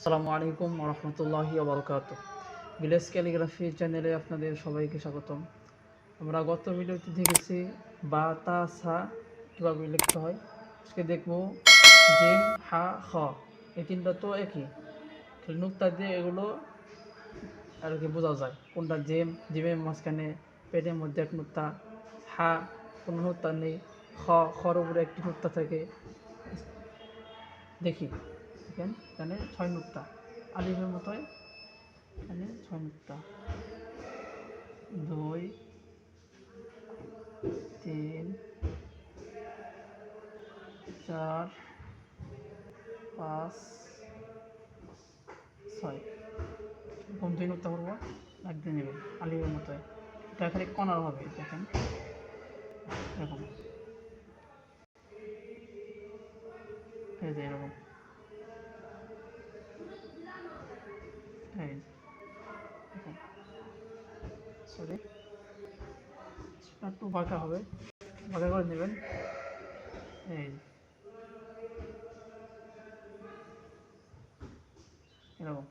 আসসালামু আলাইকুম রহমতুল্লাহি ওবরকাতুহ। ভিলেজ ক্যালিগ্রাফি চ্যানেলে আপনাদের সবাইকে স্বাগতম। আমরা গত ভিডিওতে দেখেছি বা তা সা কীভাবে লিখতে হয়। আজকে দেখব জিম হা খ, এই তিনটা তো একই, খালি নুক্তা দিয়ে এগুলো আর কি বোঝা যায় কোনটা জিম। জিমের মাঝখানে পেটের মধ্যে এক নুক্তা, হা কোনো নুক্তা নেই, খর উপরে একটি নুক্তা থাকে। দেখি দেখেন এখানে 6 নুক্তা, আলিফের মতোই এখানে 6 নুক্তা, 2 3 4 5 6 এরকম 2 নুক্তা করবো, একদিন নেবেন আলিফের মতোই। এটা খালি কর্নার হবে, দেখেন এরকম, এই যে এরকম, এই এরকম, সরি একটু বাঁকা হবে, বাঁকা করে নেবেন। এই এরকম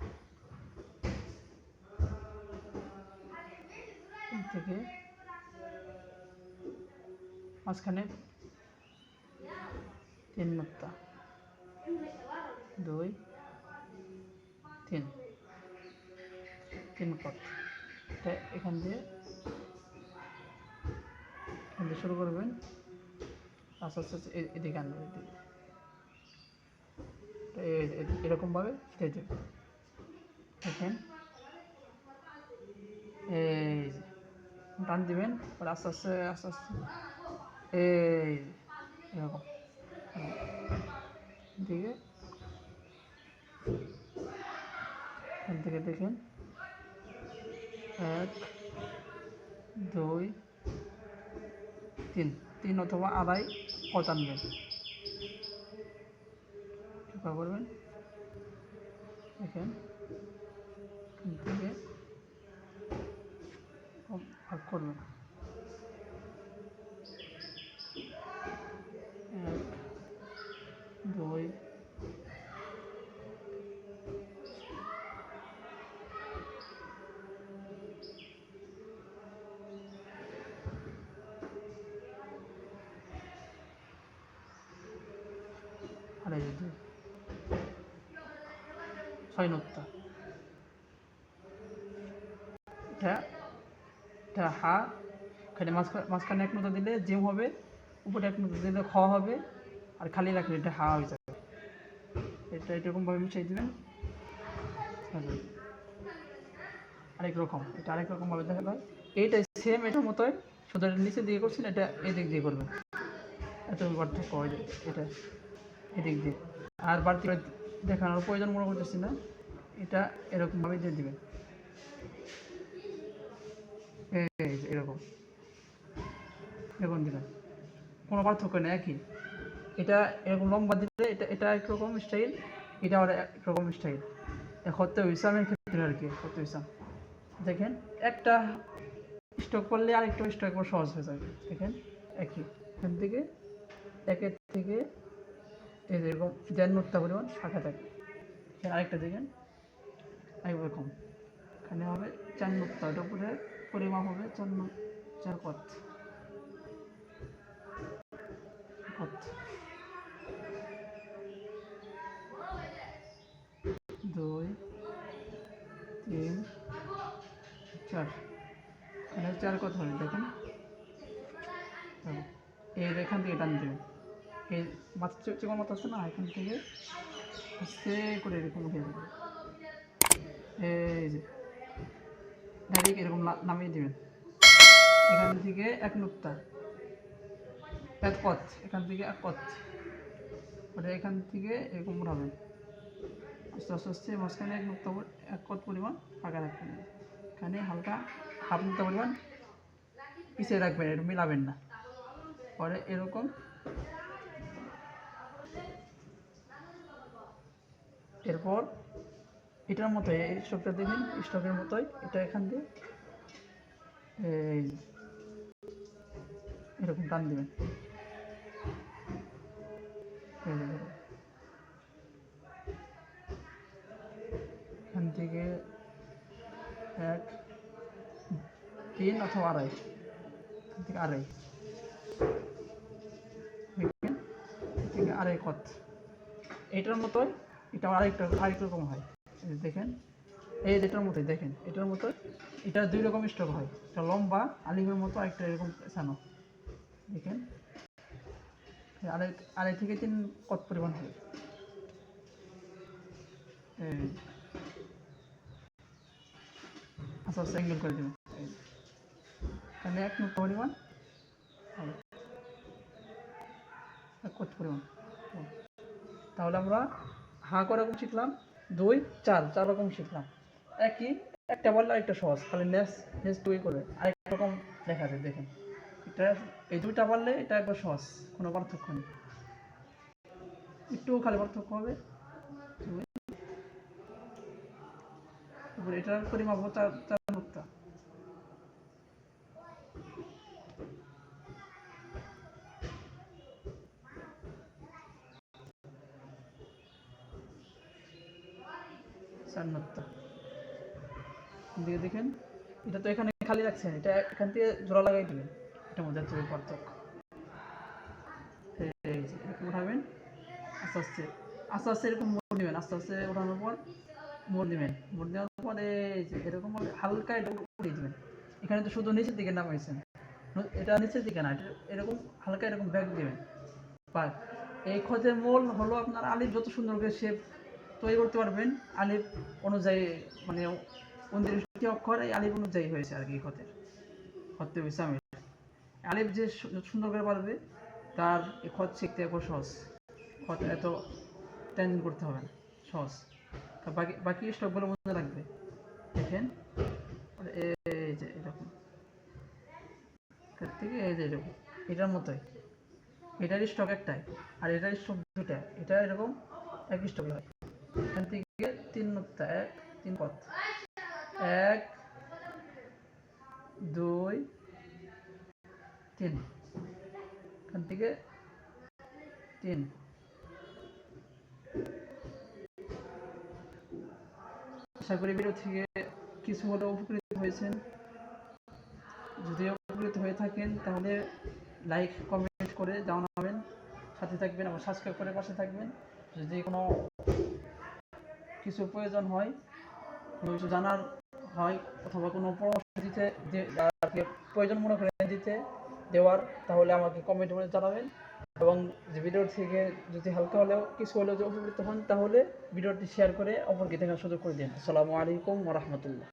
থেকে মাঝখানে 3 নুক্তা, 2 3 3 পথ। এটা এখান দিয়ে শুরু করবেন, আস্তে আস্তে আস্তে এদিকে আনবেন, এদিকে এরকমভাবে দিয়ে দেবেন। দেখেন এই টান দিবেন, পরে আস্তে আস্তে আস্তে আস্তে এই এরকম দিকে, এখান থেকে দেখেন 1 2 3 3 অথবা আড়াই কত আনবেন, চুপা করবেন। দেখেন এখান থেকে ভাগ করবেন, 1 2 আর এই যে 6 নুক্তা। এটা এটা হা, খালি মাঝখানে এক নুক্তা দিলে জিম হবে, উপরে এক নুক্তা দিলে খ হবে, আর খালি রাখলে এটা হা হয়ে যাবে। এটা এরকমভাবে মিশিয়ে দেবেন। আরেক রকম, এটা আরেক রকমভাবে দেখা যায়। এইটা সেম এটার মতোই, শুধু এটা নিচে দিয়ে করছেন, এটা এদিক দিয়ে করবেন। এত পার্থক্য হয়, এটা এদিক দিয়ে। আর বাড়তি দেখানোর প্রয়োজন মনে করতেছি না, এটা এরকমভাবে দিয়ে দিবেন, এই এরকম এরকম দিবেন, কোনো পার্থক্য নেই, একই। এটা এরকম লম্বা দিলে এটা এটা একরকম স্টাইল, এটা আবার একরকম স্টাইল। হতে ইসলামের ক্ষেত্রে আর কি, হতে ইসলাম দেখেন একটা স্টক করলে আরেকটা স্টক করা সহজ হয়ে যাবে। দেখেন একই, এখান থেকে একের থেকে এই যেরকম 1.5 নুক্তা পরিমাণ ফাঁকা থাকে। আরেকটা দেখেন একরকম, এখানে হবে 4 নুক্তা, ওটার উপরে পরিমাপ হবে 4 কত কত, 2 3 4, এখানে 4 কত হবে দেখেন। এই এখান থেকে টান দেবেন, এই মাথা চিকন মতো আছে না, এখান থেকে আস্তে করে এরকম উঠিয়ে দেবেন, এই যে ডাইরেক্ট এরকম নামিয়ে দেবেন। এখান থেকে 1 নুক্তা, 1 কত, এখান থেকে 1 কত, ওটা এখান থেকে এরকম উঠাবেন আস্তে আস্তে আস্তে, মাঝখানে 1 নুক্তা 1 কত পরিমাণ ফাঁকা রাখবেন। এখানে হালকা হাফ নুক্তা পরিমাণ পিছিয়ে রাখবেন, এটা মিলাবেন না। পরে এরকম এরপর এটার মতোই, এই স্টকটা দেখেন স্টকের মতোই, এটা এখান দিয়ে এই এরকম টান দিবেন, থেকে 1 3 অথবা 2.5, এখান থেকে 2.5, দেখেন থেকে 2.5 কত, এটার মতোই এটা আরেকটা রকম হয়। দেখেন এই যেটার মতোই, দেখেন এটার মতোই, এটা 2 রকম স্টক হয়, একটা লম্বা আলিফের মতো, একটা এরকম পেছানো। দেখেন 2.5 থেকে 3 কত পরিমাণ হয়। আচ্ছা অ্যাঙ্গেল করে দেবেন, তাহলে 1 নুক্তা পরিমাণ হবে, 1 কত পরিমাণ। তাহলে আমরা কয় রকম শিখলাম, 2 4 রকম শিখলাম। একই, একটা বললে আরেকটা সহজ, খালি নেস 2 করে আরেক রকম দেখা যায়। দেখেন এটা এই 2টা পারলে এটা একবার সহজ, কোনো পার্থক্য নেই, একটু খালি পার্থক্য হবে। এটার পরিমাপ 4 নুক্তা। দিকে দেখেন, এটা তো এখানে খালি রাখছেন, এটা এখান থেকে জোড়া লাগাই দিবেন, এটার মধ্যে হচ্ছে পার্থক্য। এই যে এরকম উঠাবেন, আস্তে আস্তে আস্তে আস্তে এরকম মোড় নেবেন, আস্তে আস্তে ওঠানোর পর মোড় নেবেন, মোড় নেওয়ার পর এই যে এরকম হালকা এটা উঠিয়ে দেবেন। এখানে তো শুধু নিচের দিকে নামাইছেন, এটা নিচের দিকে না, এরকম হালকা এরকম ব্যাক দেবেন। বা এই খতের মূল হলো আপনার আলিফ যত সুন্দর করে শেপ তৈরি করতে পারবেন, আলিফ অনুযায়ী, মানে 29টি অক্ষর এই আলিফ অনুযায়ী হয়েছে আর কি। খতে হয়েছে আমি আলিফ যে সুন্দর করে পারবে, তার এই খত শিখতে একবার সহজ, খত এত টেনশন করতে হবে না, সহজ। বাকি বাকি স্টকগুলো মনে রাখবে। দেখেন এই যে এরকম থেকে এই যে এরকম, এটার মতোই, এটার স্টক একটাই আর এটার স্টক 2টা, এটা এরকম এক স্টক হয়। এখান থেকে 3 নুক্তা, 1 3 পথ, 1 2 3, এখান থেকে 3। আশা করি ভিডিও থেকে কিছু হলেও উপকৃত হয়েছেন। যদি উপকৃত হয়ে থাকেন তাহলে লাইক কমেন্ট করে জানাবেন, সাথে থাকবেন, আবার সাবস্ক্রাইব করে পাশে থাকবেন। যদি কোনো কিছু প্রয়োজন হয়, কোনো কিছু জানার হয়, অথবা কোনো পরামর্শ দিতে প্রয়োজন মনে করে দেওয়ার, তাহলে আমাকে কমেন্ট করে জানাবেন। এবং যে ভিডিও থেকে যদি হালকা হলেও কিছু হলেও যে উপকৃত হন, তাহলে ভিডিওটি শেয়ার করে অপরকে দেখার সুযোগ করে দিন। আসসালামু আলাইকুম ওয়া রাহমাতুল্লাহ।